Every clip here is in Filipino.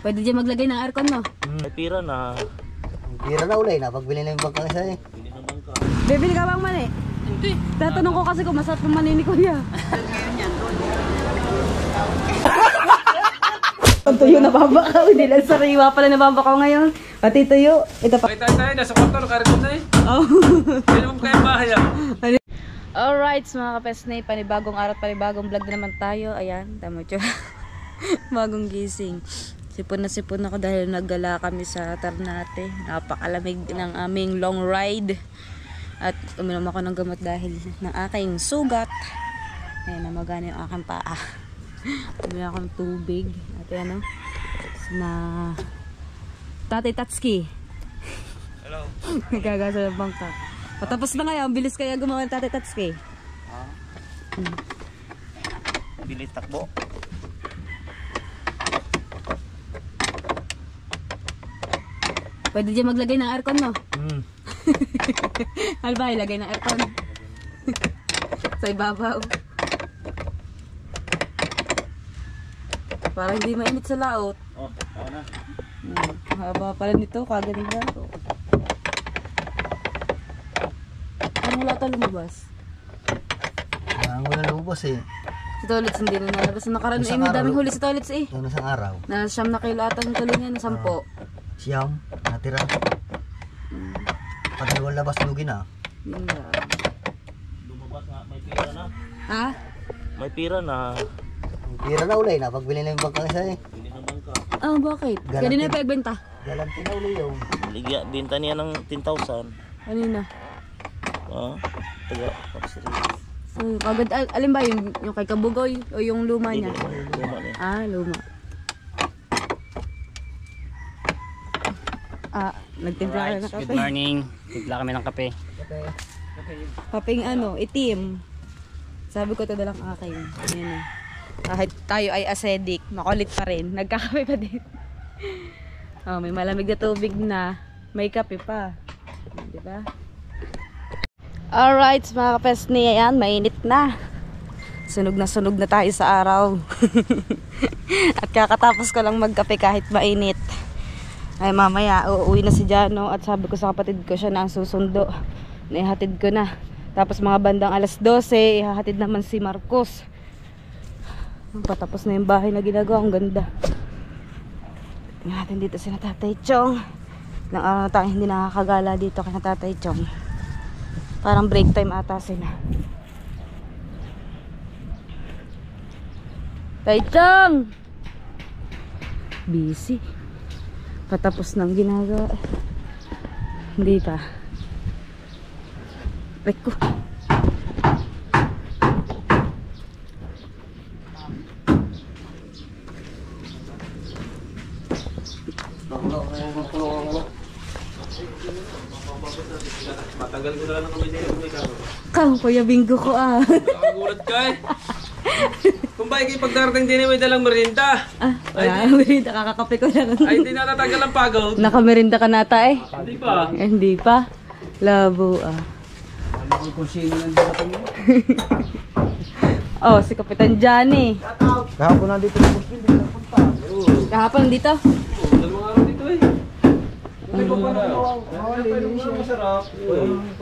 Pwede dyan maglagay ng aircon, no? May pira na. Pira na ulay na. Pagbili na yung bangkang isa eh. Bibili ka bang mani? Hindi. Tatanong ko kasi kung masarap ng mani ni Kuya. Ang tuyo nababakaw. Hindi lang sariwa pala nababakaw ngayon. Pati tuyo. Ito pa. Tayo, nasa kwarto, nakarecord na eh. Oh. Hindi naman kaya bahay ah. Alright, mga kapesnay, panibagong araw, panibagong vlog na naman tayo. Ayan, tama siya. Bagong gising. Sipon na ako dahil naggala kami sa Ternate. Napakalamig ng aming long ride. At uminom ako ng gamot dahil ng aking sugat. Ayan, namagana yung aking paa. Uminom ako ng tubig. At yan o. Na Tatay Tatsuki. Hello. Nagagasa ng bangka. Patapos na ngayon, bilis kaya gumawa ng Tatay Tatsuki. Bilis takbo. Pwede dyan maglagay ng aircon, no? Halba, ilagay ng aircon. Sa ibabaw. Para hindi mainit sa laot. Oh, ako na. Haba pala nito, kaganda. Ano wala ito lumabas? Ang wala lumabas eh. Si Tolits hindi na nalabas. Nakaraan eh, may daming huli si Tolits eh. Yung isang araw. Na siyam na kilo ata yung tuloy niya, na 10. Siyam, natira. Pagdalawang labas nugin ah. Yun nga. Lumabas nga, may pira na. Ha? May pira na. Pira na ulay na. Pagbili na yung bangkang isa eh. Bili ng bangka. Ah, bakit? Galantin. Kaya din na ipagbenta. Galantin na ulay yung. Ligya, binta niya ng 10,000. Ano na? Ah, taga, kapsiri. So, kagad, alin ba yung kay Kabugoy o yung luma niya? Luma niya. Ah, luma. Ah, nagtimpla ka na kape. Good morning. Timpla kami ng kape. Kapeng ano, itim. Sabi ko ito dalang akin. Ayan na. Kahit tayo ay acidic, makulit pa rin. Nagkakape pa din. Oh, may malamig na tubig na. May kape pa. Diba? Alright, mga kapesni. Ayan, mainit na. Sunog na tayo sa araw. At kakatapos ko lang magkape kahit mainit. Ay mamaya uuwi na si Jano at sabi ko sa kapatid ko siya na ang susundo. Naihatid ko na. Tapos mga bandang alas 12, ihahatid naman si Marcos. Patapos na yung bahay na ginagawa. Ang ganda. Tingnan natin dito si Tatay Chong. Ilang araw na tayo hindi nakakagala dito kay Tatay Chong. Parang break time ata sila. Tatay Chong! Busy. Patapos ng ginagawa. Hindi pa. Reko. Matagal ko na lang ang kamay niya. Kang Kuya Bingo ko ah. Nakagulat ka eh. Kung ba ikay pagdarating din may dalang merienda. Ah, wala. Merinda, kakakape ko lang. Ay hindi natatagal ang pagod. Nakamerinda ka nata eh. Hindi pa. Eh, hindi pa. Labo ah. Alam ko kung sino nandito mo. Oh, si Kapitan Johnny. Kahapon nandito na Bushville, hindi na punta. Kahapon dito. Dalawang araw dito eh. Ay, masarap.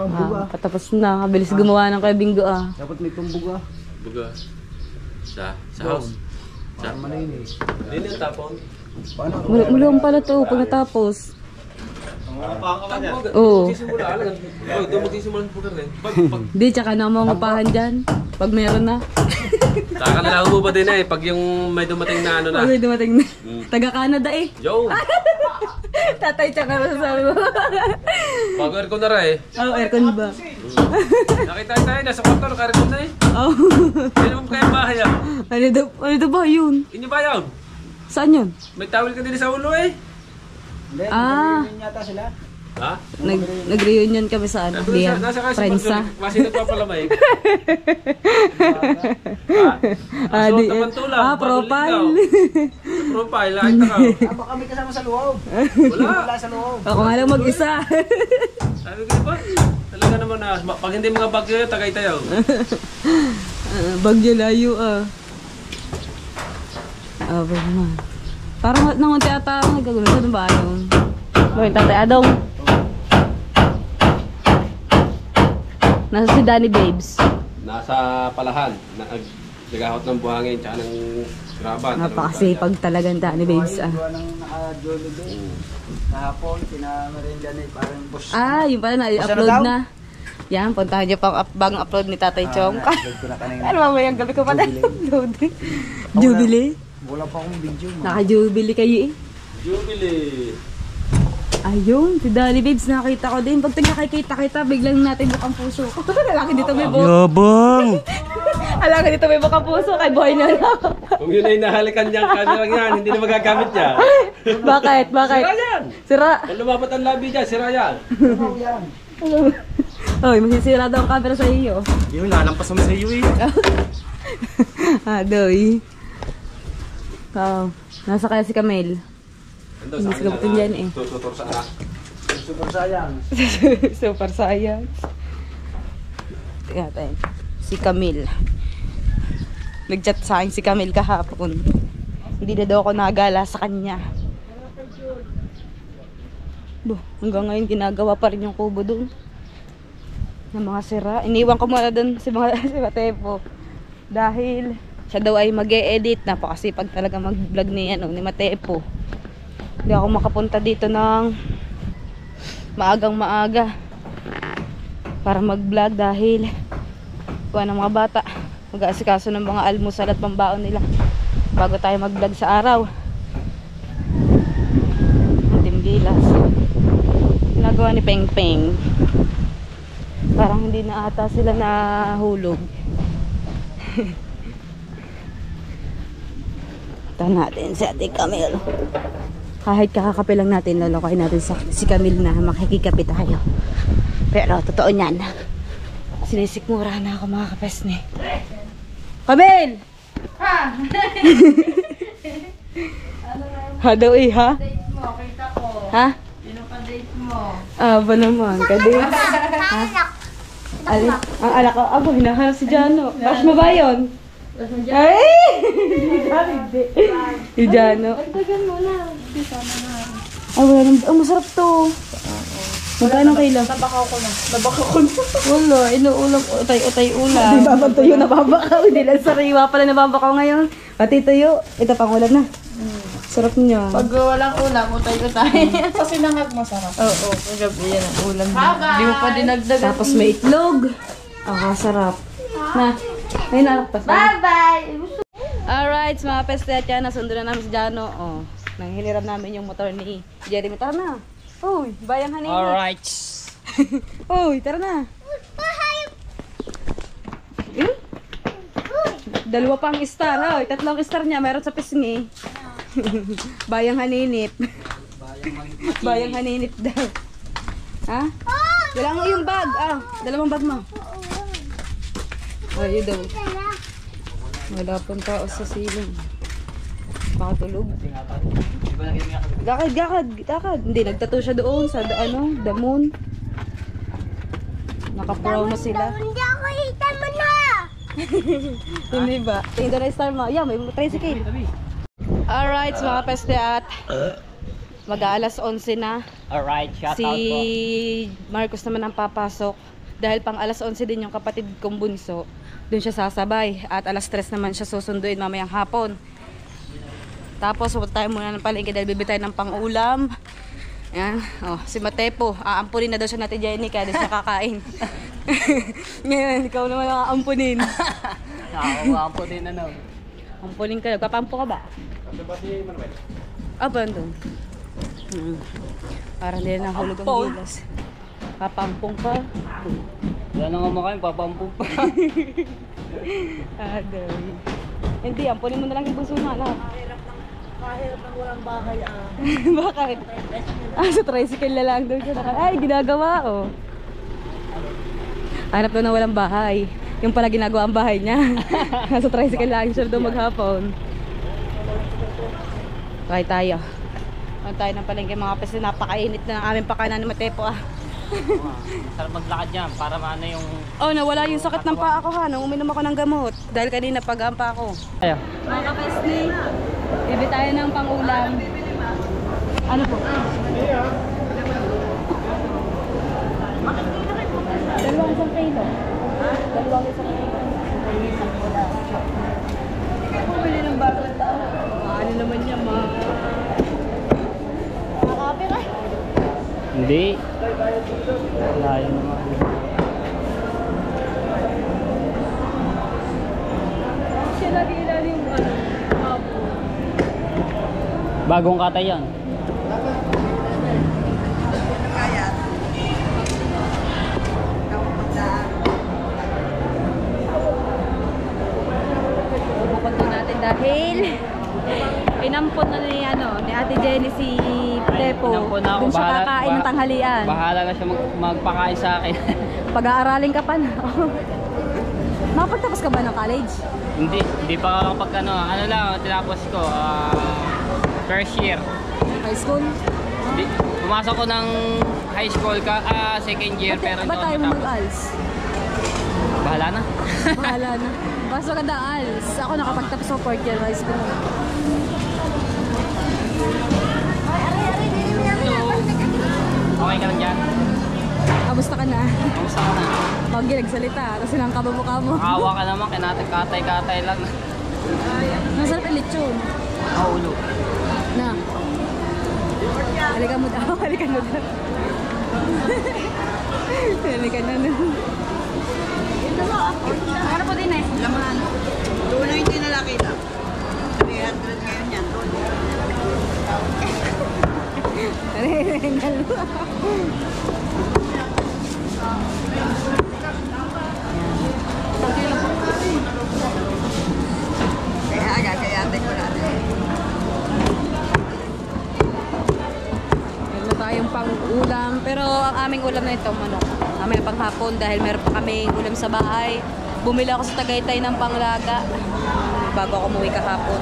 Ah, patapos na. Kabilis gumawa ng Kuya Bingo ah. Dapat may tumbog ah. Buga. Sa house. Sa Malinis. Hindi yung tapon. Mulong pala to pag natapos. Oo. Magsisimula alam. Oh, doon magsisimula sa pugar rin. Di, tsaka na mga upahan dyan. Pag meron na. Saka na lang ba din eh pag yung may dumating na ano na. Pag may dumating na. Taga-Canada eh. Yo. Tatay, tsaka na sabi mo. Bago aircon na rin eh. Oh, aircon ba? Nakita tayo nasa kwarto naka-aircon na eh. Oh. Hindi naman kaya bahay ah. Ano daw ba yun? Inyo ba yun? Saan yun? May towel ka din sa ulo eh. Ah. Yata sila. Ha? Nag-reunion kami sa ano, Liam. Nasa kasi Prensa. kasi nagpapalamay. Ah, di, profile. Profile, ay taka. Baka kami kasama sa luwaw. Wala. Sa luwaw. Ako nga lang mag-isa. Sabi ko ba? Talaga naman na, pag hindi mga bagyo, tagay tayo. Bagyo layo ah. Aba naman. Parang nangunti ata ang nagkagulo. Saan ba yung? Ba yung Tatay Adong? Nasa si Danny Babes. Nasa palahan. Nagahot ng buhangin tsaka ng graban. Napakasipag talagang Danny Babes ah. Gawa ng naka-Jollibee. Kahapon, pinamerinda na parang boss. Ah, yung pala na-upload daw? na. Yan, puntahan niyo pang bagong upload ni Tatay Chong. Na-upload ko na kanina. Ano mamayang gabi ko pa na upload? Jubilee? Wala pa akong video mo. Naka-jubilee kayo eh. Jubilee. Ayun, si Danny Babes nakita ko din. Pag nagkakita kita, biglang natin bukang puso ko. Alaki dito may buka. Yabang! Alaki dito may bukang puso kay boy na lang. Kung yun ay nahalikan niyang kanilang yan, hindi na magagamit niya. Bakit? Bakit? Sira yan! Sira. Kung lumapat ang labi niya, sira yan. Oy, masisira daw ang camera sa iyo. Yung lalampas naman sa iyo eh. Doy. Oo. Nasa kaya si Camel. Ando Hindi sila butin dyan eh. Tututor sa anak. Super sayang. Super science. Tingnan tayo. Si Camille. Nag-chat sa akin si Camille kahapon. Hindi na daw ako nagala sa kanya. Hanggang ngayon ginagawa pa rin yung kubo doon. Ng mga sira. Iniwan ko muna doon si Matepo. Dahil siya daw ay mag-e-edit. Napakasipag talaga mag-vlog ni Matepo. Hindi ako makapunta dito ng maagang maaga para mag-vlog dahil kuha ng mga bata mag-aasikaso ng mga almusal at pambaon nila bago tayo mag-vlog sa araw. Ang timgilas ginagawa ni Peng Peng, parang hindi na ata sila nahulog. Ito natin si Ate Camille. Kahit kakakape lang natin, lalokoy natin si Camille na makikikape tayo. Pero totoo niyan, sinisikmura na ako mga kapesne. Camille! Ha? Ha daw eh, ha? Date mo, kita ko. Ha? Sino ka date mo? Ah, ba naman? Kadate? Ha? Alin? Ang alak ko, abo, hinahanap si Jano. Bash mo ba yun? Ay! Hindi. Si Jano. Tagal mo na. Sana na. Ay, wala nang... Ang masarap to. Magkano kilo? Nabakaw ko na. Nabakaw ko na. Wala, inuulam. Utay ulam. Di ba bang tuyo nababakaw? Hindi lang sariwa pala nababakaw ngayon. Pati tuyo. Ito pang ulam na. Sarap niya. Pag walang ulam, utay-utay. Kasi nangag masarap. Oo, kagabi yan ang ulam. Hindi mo pa dinagdagan. Tapos may itlog. Ah, sarap. Na, may nalakpas na. Bye-bye! Alright, mga peste at yan. Nasundo na namin si Jano. Oh, nanghiliram namin yung motor ni Jeremy. Tara na. Uy, bayang hanin. Alright. Uy, tara na. Hmm? Dalawa pang star. Hoy, tatlong star niya. Meron sa pisngi. Bayang haninip. Bayang haninip daw. Ha? Wala nga yung bag. Ah, dalawang bag mo. Ay, daw. Wala pang tao sa silong. Makatulog. Gakad. Hindi, nagtato siya doon sa damon. Naka-promo sila. Hindi ako hita mo na! Hindi ba? Tingin na star mo. Yeah, may tricycle. Alright, mga peste at mag-aalas 11 na. Alright, shout Si out po. Marcos naman ang papasok. Dahil pang alas 11 din yung kapatid kong bunso. Doon siya sasabay. At alas 3 naman siya susunduin mamayang hapon. Tapos pupunta tayo muna ng palengke dahil bibili tayo ng pang-ulam. Yan. Oh, si Matepo. Aampunin na daw siya natin Jenny kaya doon siya kakain. Ngayon, ikaw naman ang aampunin. Nakakuha po din ano. Ampunin ka. Kapampo ka ba? Ah, ba doon? Parang hindi na nahulog ang gilas. Papampong ka. Wala na nga makain, papampong pa. Adoy. Hindi, ampunin mo na lang yung bunso na. Kahirap ng walang bahay ah. Bakit? Ah, sa tricycle na lang doon siya. Ay, ginagawa oh. Hanap doon na walang bahay. Yung pala ginagawa ang bahay niya. Sa tricycle lang siya doon maghapon. Okay tayo. Ano tayo ng palengke mga pesi. Napakainit na ng aming pakanan ni Matepo ah. Sarap maglakad yan para maano yung... Oh, nawala yung sakit ng paa ko ha. Nung uminom ako ng gamot. Dahil kanina pag-ampa ako. Ayo. Mga kapesni, Bibi tayo ng pang-ulam. Ano po? Dalawang isang kilo. Dalawang isang kilo. Bumili ng bagong tao. Ano naman niya, makakape ka? Hindi. Layo naman. Siya lagi ilalim yung mabo. Bagong katay yan. Pupunta natin dahil inampon na ni Ate Jenny si Tepo. Inampon na ako. Dun siya kakain ng tanghalian. Bahala na siya magpakain sa akin. Pag-aaralin ka pa na. Nakapagtapos ka ba ng college? Hindi pa ako pag ano lang, tinapos ko. First year. High school? Pumasok ko ng high school second year pero Ba't tayo mag-ALS? Bahala na. Bahala na. Basta ka na ALS. Ako nakapagtapos sa 4th year high school. Okay ka lang dyan? Kamusta ka na? Kamusta ka na? Pag nagsalita, kasi nang kabamukha mo. Awa ka naman, katay-katay lang. Masarap yung lechon. Ulo. Na. Halika mo daw. Halika mo daw. Halika na na. Ito mo. Ano po din eh? Laman. Dulo yung tinalaki lang. 300 ngayon yan. Rengal. Kaya gagayate ko natin. Meron na tayong pang-ulam. Pero ang aming ulam na ito, manok. Aming panghapon dahil meron pa kaming ulam sa bahay. Bumili ako sa Tagaytay ng panglaga bago ako umuwi kahapon.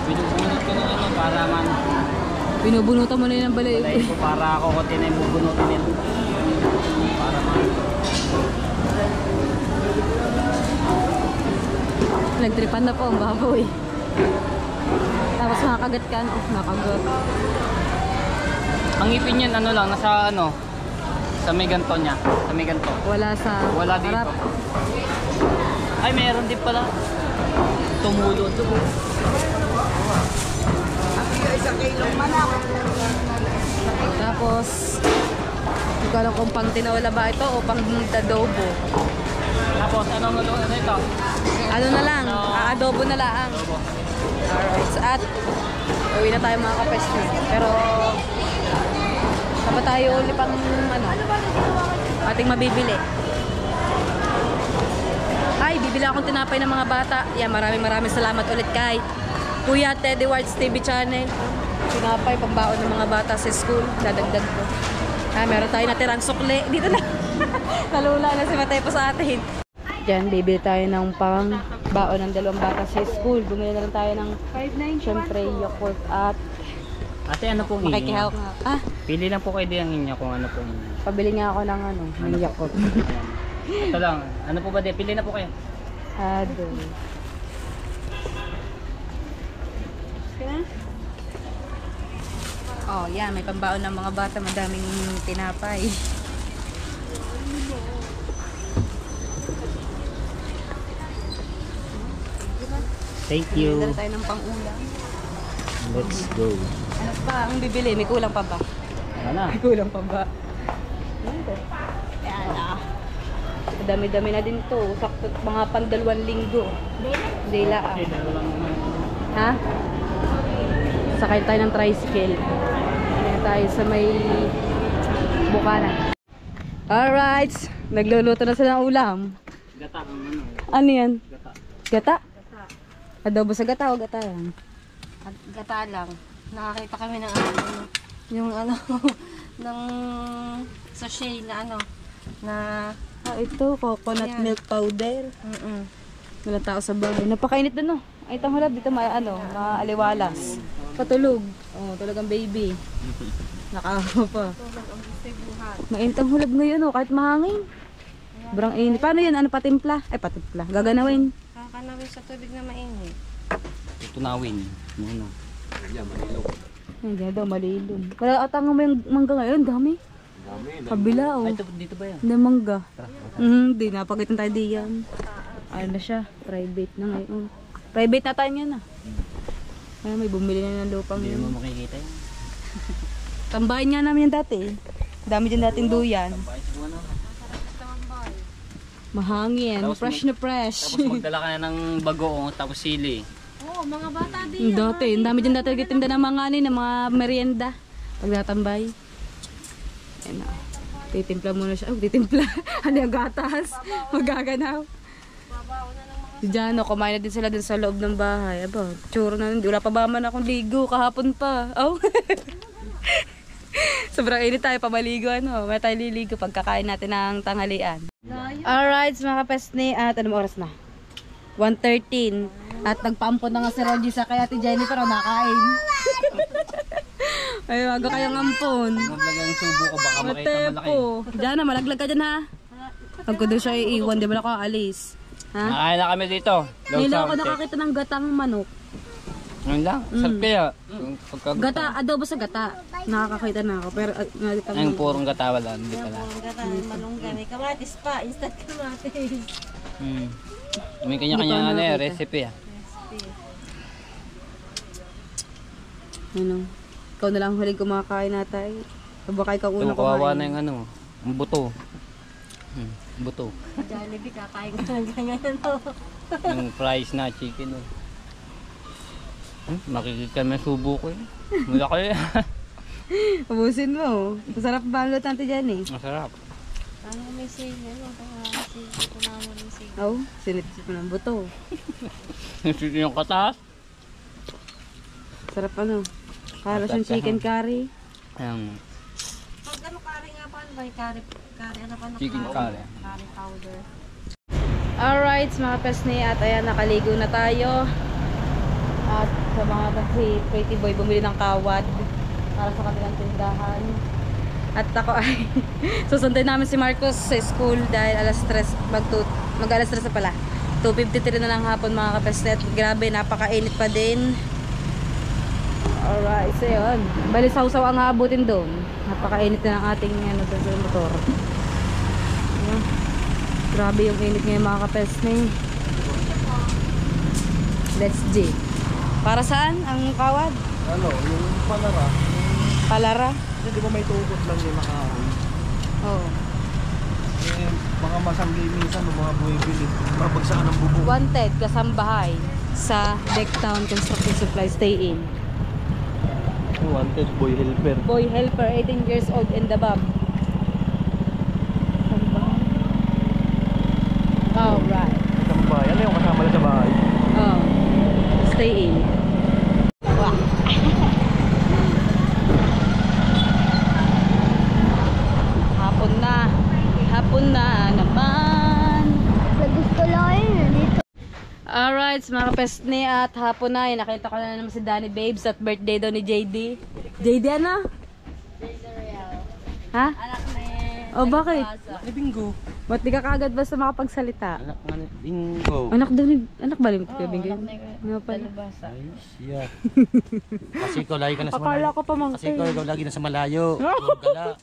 Binubunot ko ng para man. Binubunutan mo na yun ng balay. Balay ko para ako kote na yung bubunutin nila. Para man. Nagtripan na po ang baboy. Tapos nakagat ka, no? Nakagat. Ang ngipin niyan lang, nasa sa may ganto niya. Sa may ganto. Wala sa Wala dito. harap. Ay, meron din pala. Tumulo ito. Isang kilong manok. Tapos, hindi ko alam kung pang tinola ba ito o pang adobo. Tapos, ano ito? Ano na lang, adobo na lang. Alright, so at uwi na tayo mga kapesyo. Pero, dapat tayo ulit pang ating mabibili. Ay, bibili akong tinapay ng mga bata. Yan, maraming salamat ulit kay Kuya Teddy Wards TV channel. Tinapay, pambaon ng mga bata sa school. Dadagdag ko. Meron tayo natirang sukli. Dito na. Nalula na si Mateo sa atin. Diyan, bibili tayo ng baon ng dalawang bata sa school. Bumili na lang tayo ng syempre Yakult at Ate, ano pong inyo? makikihaw nga. Ah, Pili lang po kayo din ang inyo kung ano pong... pabili nga ako ng ng Yakult. Ito lang. Ano po ba din? Pili na po kayo. Doon. Oh, yan. May pambaon ng mga bata. Madaming tinapay. Thank Bili you. na tayo ng pang-ulam. Let's go. Ano pa? Ang bibili? May kulang pa ba? Ano? May kulang pa ba? Yan ah. Dami-dami na din to. Sakto mga pang 2 linggo. Dila ah. Ha? Sakay tayo ng tricycle. Ayan tayo sa may Bukana. Alright. Nagluluto na sila ng ulam. Gata ang ano. Ano yan? Gata. Gata? Adobo sa gata o gata yan? Gata lang. Nakakita kami ng yung ng sachet na na Ito, coconut Ayan. milk powder. Walang tao sa bahay. Napakainit din, no? Ay, tanghulab dito, maaliwalas. Patulog. Oh, talagang baby. Nakaawa pa. Mainit ang hulab ngayon, oh, kahit mahangin. Sobrang init. Paano yun? Ano, patimpla? Ay, patimpla. Gaganawin. Kakanawin sa tubig na mainit. Tunawin. Muna. Hindi daw, malilom. Kaya atangan mo yung mangga ngayon, dami. Kabila, oh. Ay, dito ba yan? Hindi mangga. Di, napagitan tayo diyan. Ano na siya? Private na ngayon. Private na tayo yan, ah. Kaya may bumili na ng lupang Hindi yun. mo makikita yun. Tambahin nga namin yan dati. Dami dyan dating duyan. Mahangin. Tapos Fresh na fresh. Tapos magdala ka na ng bagoong tapos sili. Oo, mga bata din. Dati, ang dami dyan dati nagtitinda ng mga ano, ng mga merienda. Pag natambay. Ayan na. Titimpla muna siya. Oh, titimpla. Ano yung gatas? Magaganaw. Si Jano, kumain na din sila dun sa loob ng bahay. Aba, tsura na. Wala pa ba man akong ligo? Kahapon pa. Oh. Sobrang init tayo pamaligo. Ano? May tayo liligo pagkakain natin ng tanghalian. Alright, mga kapesni. At anong oras na? 1:13. At nagpaampon na nga si Rogie sa kay Ate Jennifer. O, nakain. Ay, wag kayong ampon. Maglag ang subo ko baka makita malaki. Matepo. Diyan na, malaglag ka dyan ha. Pag ko doon siya iiwan, di ba ako alis? Ha? Nakain na kami dito. Hindi ako nakakita ng gatang manok. Ngayon lang. Sarap kaya. Gata, adobo sa gata. Nakakakita na ako. Pero nakakita Ang mo. purong gata wala. Hindi pala. Malunggay. May kamatis pa. Instant kamatis. May kanya-kanya ano eh, recipe ah. Ano? Ikaw na lang huling kumakain natay. O baka ikaw una Ito, kawawa kumain. na yung ano, ang buto. Buto. Jollibee, kakain ko ng ganyan. Yung fries na chicken oh. Makikita mo yung subo ko eh. Malaki eh. Ubusin mo. Masarap ba ang luto natin dyan eh? Masarap. Ano may sili? Ano may sili? Kunamo may sili. Oh, sinipsip mo ng buto. Yung katas. Sarap ano. Para siyang chicken curry. Pag ano curry nga pa, ano ba yung curry? Ano pa na Chicken curry. Curry powder. Alright, mga pesni. At ayan, nakaligo na tayo. At sa mga si Pretty Boy bumili ng kawad para sa kanilang tindahan. At ako ay susundin namin si Marcos sa school dahil alas 3 mag-alas 3 na pala. 2:53 na lang hapon mga kapesnet. Grabe, napakainit pa din. Alright, so yun. Bali sausaw ang aabutin doon. Napakainit na ng ating ano, sa motor. Ayan. Grabe yung init ngayon mga kapesnet. Let's G. Para saan ang kawad? Ano, yung palara. Palara? Hindi ba may tugot lang yung nakahoy? Oo. Eh, mga masangli minsan, mga buwibili. Mabagsakan ng bubong. Wanted, kasambahay sa Decktown Construction Supply. Stay in. Wanted boy helper. Boy helper, 18 years old and above. Alright. Isang bahay. Ano yung kasama lang sa bahay? Oh. Stay in. Wow. Hapon na. Hapon na naman. Gusto lang yun. Dito. Alright, mga kapesni, at hapon na. Nakita ko na naman si Danny Babes at birthday daw ni JD. JD ano? Ha? Anak na yan. O bakit? Ay, bingo. Ba't di ka kagad basta makapagsalita? Anak nga ni bingo. Anak daw ni... Anak ba ni Tito Bingo? Nga pala. Ay, siya. Kasi ikaw lagi ka na sa Akala malayo. ko pa mang Kasi ikaw lagi na sa malayo. Gala.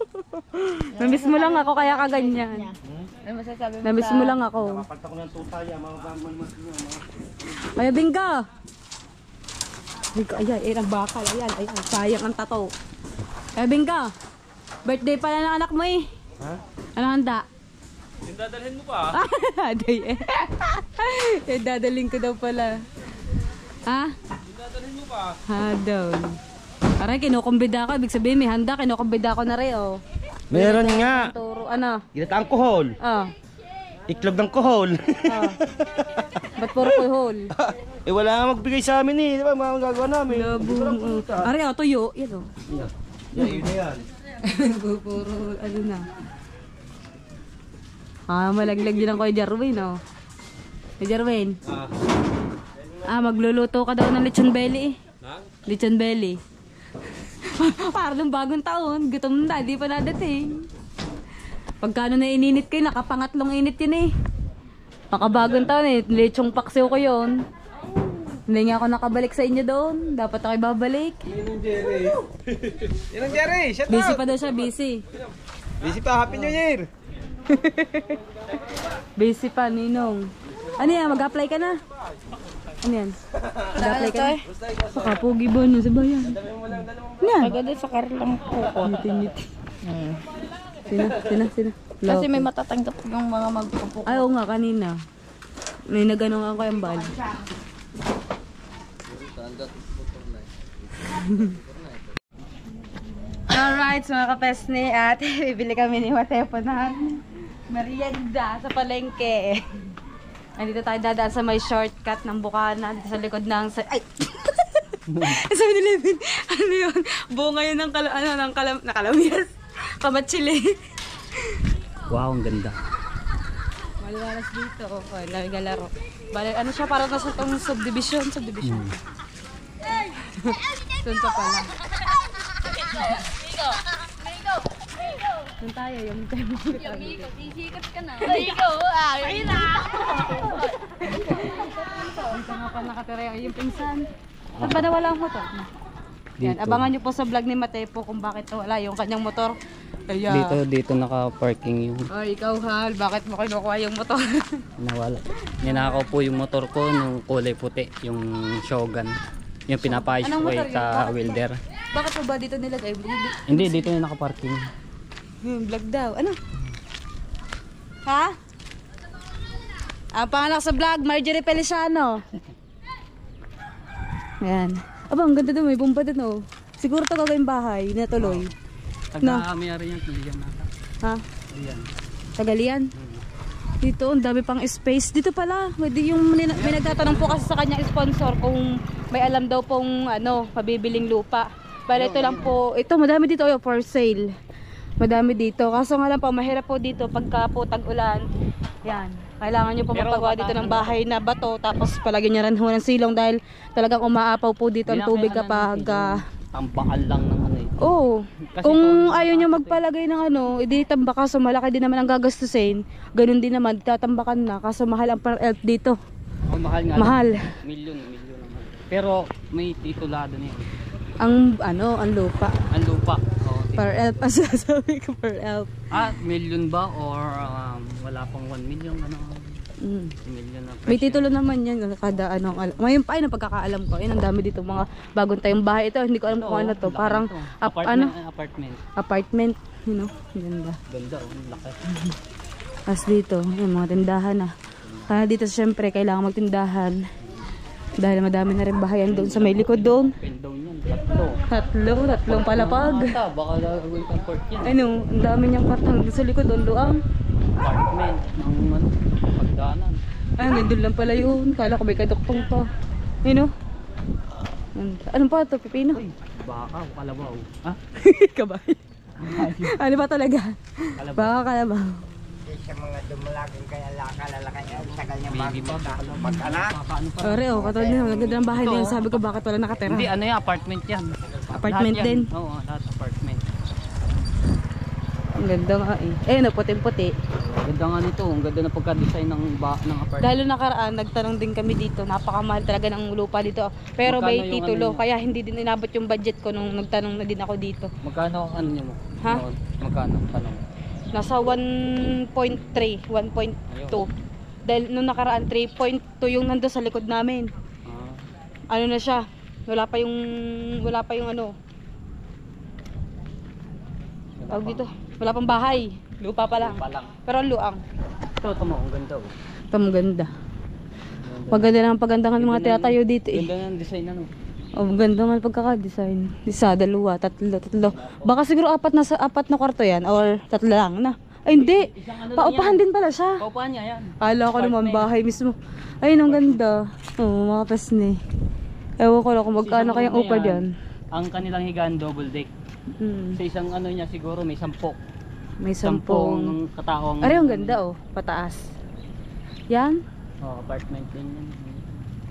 Namiss mo lang ako kaya kaganyan. Ano masasabi mo? Namiss mo lang ako. Kapagta ko ng tutaya, mga mas niyo. Kaya Bingo! Bingo, ayan, ang bakal. Ayan, ayan. Sayang ang tato. Kaya Bingo! Birthday pala ng anak mo eh. Ha? Ano handa? Yung dadalhin mo pa. Aday eh. Yung dadaling ko daw pala. Ha? Yung dadalhin mo pa. Ha daw. Aray, kinukumbida ko. Ibig sabihin may handa. Kinukumbida ko na rin oh. Meron nga. Turo, ano? Ginataang kohol. Oh. Iklog ng kohol. Oh. Ba't puro kuhol? Eh wala nga magbigay sa amin eh. Di ba mga magagawa namin? Labong. Aray, oh, tuyo. Yan oh. Yun na yan. Puro, ano na. Malaglag din ang Kuya Jarwin, oh. Kuya Jarwin. Magluluto ka daw ng lechon belly, eh. Ha? Lechon belly. Para ng bagong taon, gutom na, di pa nadating. Pagkano na ininit kayo, nakapangatlong init yun eh. Makabagong taon eh, lechong paksiw ko yun. Hindi nga ako nakabalik sa inyo doon, dapat ako babalik. Yun ang Jerry. Yun ang Jerry, shut Busy up! pa daw siya, busy. Busy pa, Happy New Year! Busy pa, Ninong. Ano yan, mag-apply ka na? Ano yan? Mag-apply ka na? Baka pogi ba niya sa bayan? Ano yan? Agad sa karlang pukot. Ngiti-ngiti. Sina? Kasi may matatanggap yung mga magpupukot. Ay, oo nga, kanina. May nagano nga ko yung bal. Alright, mga kapesne, at bibili kami ni Matepo ng merienda sa palengke. Andito tayo dadaan sa may shortcut ng Bukana, dito sa likod ng... Ay! Sa 7-Eleven. Ano yun? Bunga yun ng kalamias. Kamatsili. Wow, ang ganda. Maliwalas dito. Oh, naglalaro. Bale, ano siya? Parang nasa itong subdivision. Doon sa pala. Doon tayo, yung tayo. Sisikat ka na. Amigo! Ayun na! Dito nga pa nakatira yung pinsan. Saan ba nawala ang motor? Yan, abangan nyo po sa vlog ni Matepo kung bakit nawala yung kanyang motor. Kaya, Dito naka-parking yung ay, ikaw Hal, bakit mo kinukuha yung motor? nawala. Ninakaw po yung motor ko nung kulay puti, yung Shogun. Yung pinapayos Anong ko motor kay yun? sa welder. Bakit mo ba dito nilagay? Hindi, dito yung naka-parking. Vlog daw. Ano? Ha? Ang pangalan ko sa vlog, Marjorie Feliciano. Ayan. Aba, ang ganda doon. May bomba doon, oh. Siguro ito gagawin bahay. Natuloy. Taga-mayari yan, tuliyan nata. Ha? Tuliyan. Tagalian? Dito, ang dami pang space. Dito pala. May nagtatanong po kasi sa kanyang sponsor kung may alam daw pong pabibiling lupa. Bale, ito lang po. Ito, madami dito for sale. Madami dito. Kaso nga lang po, mahirap po dito pagka po tag-ulan. Yan. Kailangan nyo po mapagawa dito ng bahay na bato. Tapos palagyan nyo rin ho ng silong dahil talagang umaapaw po dito ang tubig kapag... Tambakan lang ng ano eh. Oo. Kasi Kung ito, ayaw nyo magpalagay ng edi tambaka, so malaki din naman ang gagastusin. Ganun din naman, tatambakan na. Kaso mahal ang per elf dito. Oh, mahal nga. Mahal. Milyon naman. Pero may titulado niya. Ang lupa. Ang lupa. Oh, Per elf, sabi ko per elf. milyon ba or wala pang 1 million ano? Million na May titulo naman yan, kada ngayon pa ay pagkakaalam ko. Ayun, ang dami dito mga bagong tayong bahay ito. Hindi ko alam kung ano to. Parang apartment, ganda. Ganda, laki. As dito, yung mga tindahan na. Kaya dito syempre kailangan magtindahan. Dahil madami na rin bahayan doon sa may likod doon. Down yan, Tatlong palapag. Baka gagawin kang port yan. Ang dami niyang kwartang sa likod doon, luang. Apartment ng pagdaanan. Ay, doon lang pala yun. Kala ko may kaduktong pa. Anong pa ito, pipino? Baka o kalabaw. Ha? Kabay. Ano ba talaga? Baka kalabaw. Sa mga dumalagang kaya lakalalakay ang tagal niya Baby pa. mag-anak. Ore, katulad niya. Ang ganda ng bahay niya. Sabi ko, bakit wala nakatira? Hindi, ano yan, apartment yan. Apartment Lahat yan. din? Oo, lahat apartment. Ang ganda nga eh. Puti-puti. Ganda nga nito, ang ganda na pagka-design ng apartment. Dahil nakaraan, nagtanong din kami dito. Napakamahal talaga ng lupa dito. Pero Magkano may yung titulo. ano Kaya hindi din inabot yung budget ko nung nagtanong na din ako dito. Magkano ang ano niyo mo? Ha? Noon? Magkano? Tanong. Nasa 1.3, 1.2. Dahil nung nakaraan, 3.2 yung nando sa likod namin. Ano na siya? Wala pa yung ano. Tawag dito. Wala pang bahay. Lupa pa lang. Pero ang luang. Ito, tamo, ang ganda oh. Ito maganda. Maganda na ang pagandahan ng mga tinatayo dito eh. Ganda ng design ano. Oh, maganda nga pagkaka-design. Isa, dalawa, tatlo. Baka siguro apat na kwarto yan or tatlo lang na. Ay hindi. Paupahan din pala siya. Paupahan niya yan. Kala ko naman bahay mismo. Ayun, ang ganda. Oh, mga pasne. Ewan ko lang kung magkano kayang upa dyan. Ang kanilang higaan double deck. Sa isang ano niya siguro may 10. May 10. 10 kataong. Ay, ang ganda oh. Pataas. Yan. Oh, apartment din yan.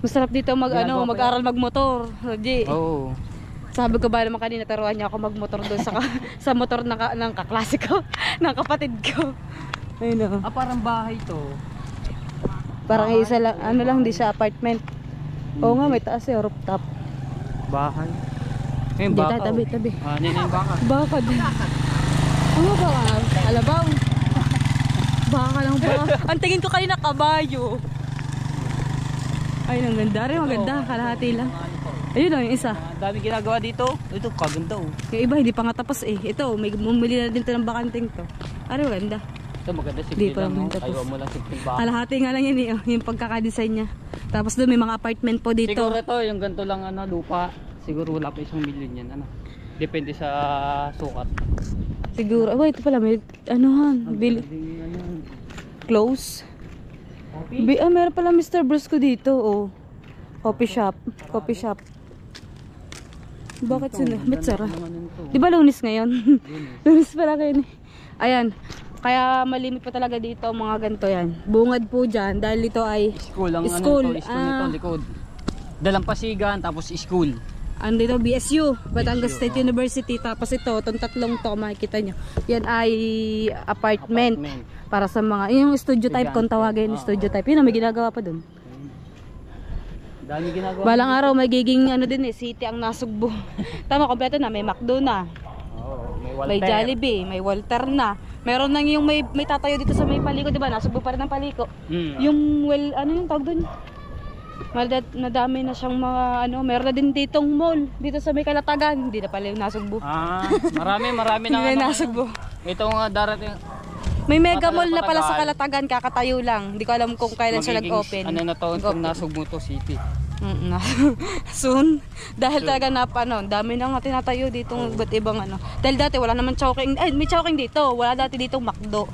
Masarap dito mag-aral magmotor. G. Oo. Sabi ko ba naman kanina, taruhan niya ako magmotor doon sa, sa motor ng kaklase ko, ng kapatid ko. Ayun o. Parang bahay to. Parang isa lang, ano lang, di siya apartment. Oo nga, may taas eh, rooftop. Bahay. Ngayon, Hindi baka. tayo, tabi. Ano yung baka? Baka din. Ano ba? Alabaw. Baka lang ba? Ang tingin ko kanina kabayo. Ayun, ang ganda rin. Maganda. Kalahati lang. Ayun o, yung isa. Ang dami ginagawa dito. Ito, kaganda oh. Yung iba, hindi pa nga tapos eh. Ito, may bumili na din ito ng bakanting to. Ano, maganda. Ito maganda Di simple pa lang. naman No? tapos. Ayaw mo lang simple baka. Kalahati nga lang yun eh. Oh, yung pagkakadesign niya. Tapos doon may mga apartment po dito. Siguro ito, yung ganito lang ano, lupa. Siguro wala pa 1 million yan. Ano? Depende sa sukat. Siguro. Oh, ito pala. May anuhan. Close. Meron pala Mr. Brusco dito. Oh. Coffee shop. Coffee shop. Bakit sila? Ba't sara? Di ba Lunes ngayon? Lunes pala kayo. Ayan. Kaya malimit pa talaga dito mga ganito yan. Bungad po dyan dahil dito ay School. Ang school. Ano ito, school nito, likod. Dalampasigan, tapos school. Andito BSU, Batangas State University. Tapos ito, itong tatlong to makikita nyo. Yan ay apartment. Para sa mga, yung studio type kung tawagin, studio type. Yun, may ginagawa pa dun. Dami ginagawa. Balang araw magiging ano din eh, city ang Nasugbo. Tama, kompleto na, may McDo na. Oh, May Jollibee, may Walter na. Meron nang yung may tatayo dito sa may paliko, 'di ba? Nasugbo pa rin ang paliko. Yung ano yung tawag doon? Nadami na siyang mga ano, meron na din ditong mall dito sa may Kalatagan. Hindi na pala yung Nasugbo. Marami na. Hindi na Nasugbo. Ito nga darating. May mega mall na pala sa Kalatagan, kakatayo lang. Hindi ko alam kung kailan siya nag-open. Ano na to, itong Nasugbo to city. Soon. Dahil talaga dami na nga tinatayo dito iba't ibang ano. Dahil dati wala naman chowking, may chowking dito. Wala dati ditong McDo.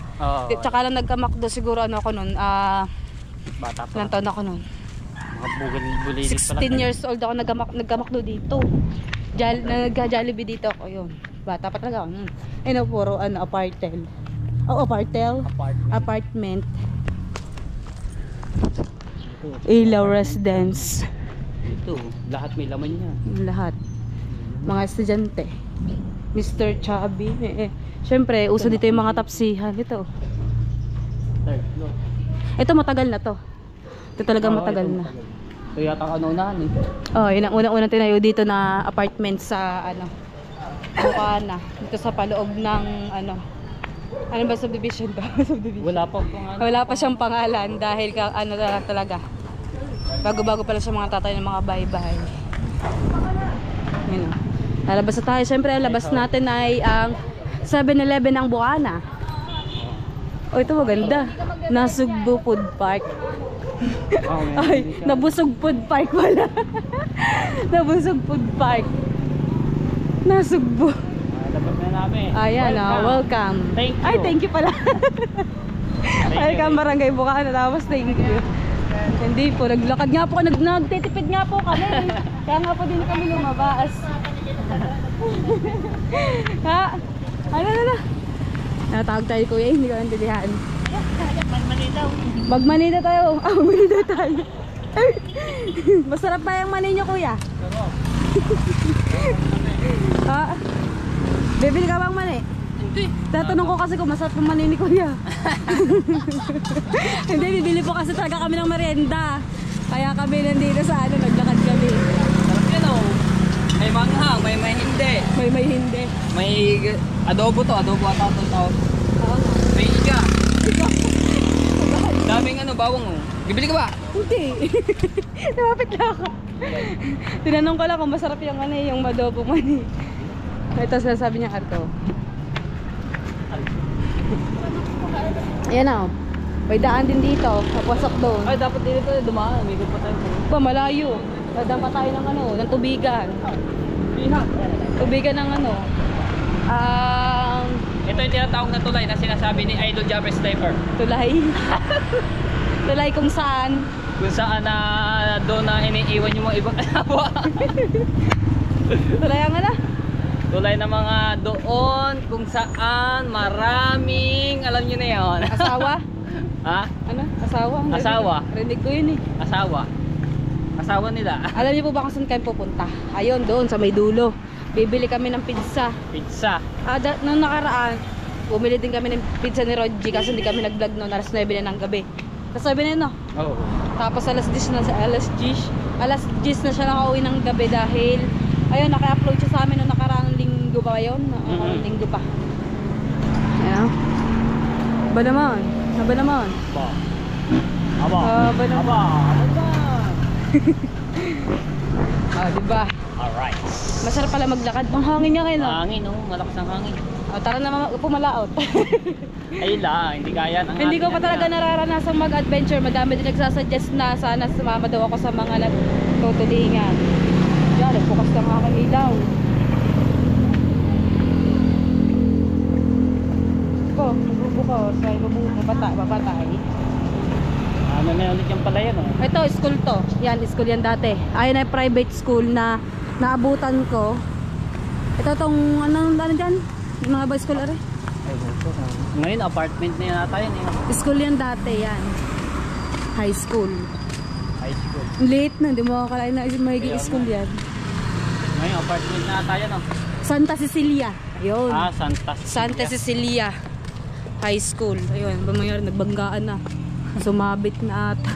Tsaka lang nagka-McDo siguro ano ako noon, bata pa. ilang taon ako noon. Mga bulilit pala. 16 years old ako nagka-McDo dito. Nagka-Jollibee dito ako yun. Bata pa talaga ako. Ayun puro apartel. Apartment. Ilaw Residence. Ito, lahat may laman niya. Lahat. Mga estudyante. Mr. Chubby. Siyempre, uso dito yung mga tapsihan. Ito. Third floor. Ito matagal na to. Ito talaga matagal na. Ito yata kaunahan eh. Oh, yun ang unang-unang tinayo dito na apartment sa Bukana. Dito sa paloob ng ano ba subdivision ba? Wala pa pangalan. Wala pa siyang pangalan dahil talaga. Bago-bago pala siya mga tatay ng mga bahay-bahay. Yun o. Lalabas na tayo. Siyempre, labas natin ay ang 7-Eleven ng Bukana. Oh, ito maganda. Nasugbo Food Park. Ay, Nabusog Food Park pala. Nabusog Food Park. Nasugbo. Labas na namin. Ayan, welcome. Thank you. Ay, thank you pala. Welcome Barangay Bukana. Tapos thank you. Hindi po, naglakad nga po, nagtitipid nga po kami. Kaya nga po din kami lumabas. Ha? Ano? Natawag tayo kuya, hindi ko nandidihan. Magmanida tayo. Magmanida tayo. Masarap ba yung mani nyo kuya? Ha? Bibili ka bang mani? Hindi. Tatanong ko kasi kung masarap yung mani ni kuya. Hindi, bibili po kasi talaga kami ng merienda. Kaya kami nandito sa naglakad kami. Sarap yan oh. May manghang, may hindi. May hindi. May adobo ata itong tawag. May iga. Daming bawang oh. Bibili ka ba? Hindi. Napapit lang ako. Tinanong ko lang kung masarap yung yung adobo mani. Ito sinasabi niya Arto. Ayan na. May daan din dito. Kapasok doon. Ay, dapat dito dumaan. May pa tayo. Ba, malayo. Dadaan pa tayo ng tubigan. Tubigan ng Ito yung tinatawag na tulay na sinasabi ni Idol Jabber Sniper. tulay. Tulay kung saan. Kung saan doon na iniiwan yung mga ibang asawa. Tulay ang Tulay na mga doon kung saan maraming, alam nyo na yun. asawa. Ha? Asawa. Asawa. Rinig ko yun eh. Asawa. Asawa nila. Alam niyo po ba kung saan kayo pupunta? Ayun, doon sa may dulo. Bibili kami ng pizza. Pizza. Nung nakaraan, bumili din kami ng pizza ni Rodji kasi hindi kami nag-vlog noon. Alas 9 na ng gabi. Alas 9 na yun, no? Oo. Tapos alas 10 na siya nakauwi ng gabi dahil ayun, naka-upload siya sa amin nung nakaraang linggo pa yun. Linggo pa. Ayan. Aba naman. Ba. Aba. Aba naman. Aba. Diba? Alright. Masarap pala maglakad. Ang hangin niya kayo, no? Hangin, oh. Malakas ang hangin. Tara na pumalaot. Ayun lang, hindi kaya ng Hindi ko pa talaga nararanasang mag-adventure. Madami din nagsasuggest na sana sumama daw ako sa mga nagtutulingan. Yan, nagbukas ng aking ilaw. Magbubukas. Ay, mapatay. Ano na ulit yung pala yan, oh. Ito, school to. Yan, school yan dati. Ayun ay private school na naabutan ko. Ito tong, ano dyan? Yung mga boys school, are? Ngayon, apartment na yun ata yun, eh. School yan dati, yan. High school. High school. Late na, hindi mo akalain na magiging school yan. Ngayon, apartment na ata yun, oh. Santa Cecilia. Ayun. Santa Cecilia High School. Ayun, bamayar, nagbanggaan na. Sumabit na ata.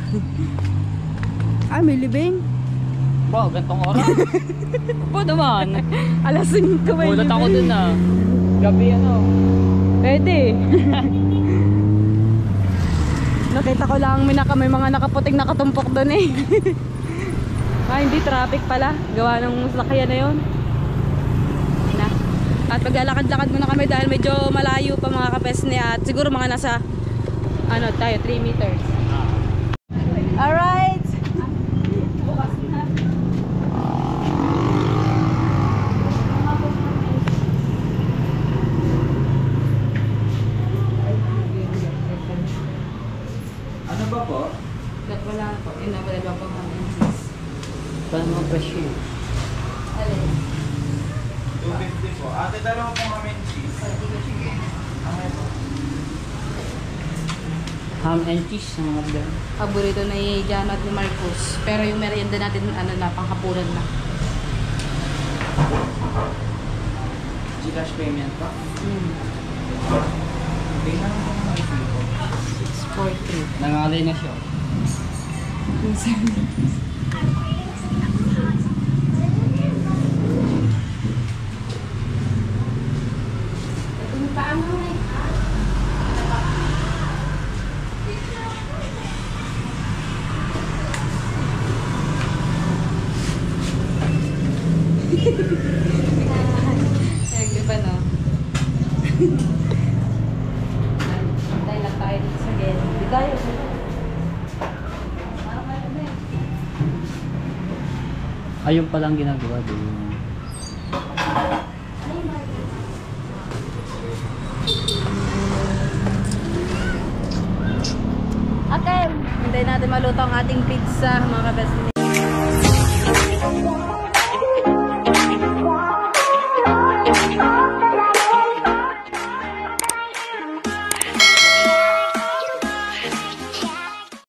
Ay, may libing. Wow, gantong oras. Po naman. Alas 5 may Ulat ako libing. dun, ah. Gabi, ano. Pwede. Nakita ko lang may mga nakaputing nakatumpok doon eh. Hindi traffic pala. Gawa ng sakyan na yun. Na. At paglalakad-lakad muna kami dahil medyo malayo pa mga kapesne at siguro mga nasa 3 meters. Alright. Ano ba po? Wala na po. Yun na wala po kami. Paano mga presyo? Alin? 250 po. Ate, dalawa pong ham and cheese. Ham and cheese, mga blan. Paborito na ni Jano at ni Marcos. Pero yung merienda natin, panghapunan na. Gcash payment pa? Tingnan mo kung may fee po. 643. Nangalay na siya. Di ba, no? Dahil lang tayo dito sa gen. Di tayo. Ayun palang ginagawa din. Okay, hintayin natin maluto ang ating pizza, mga kabesni.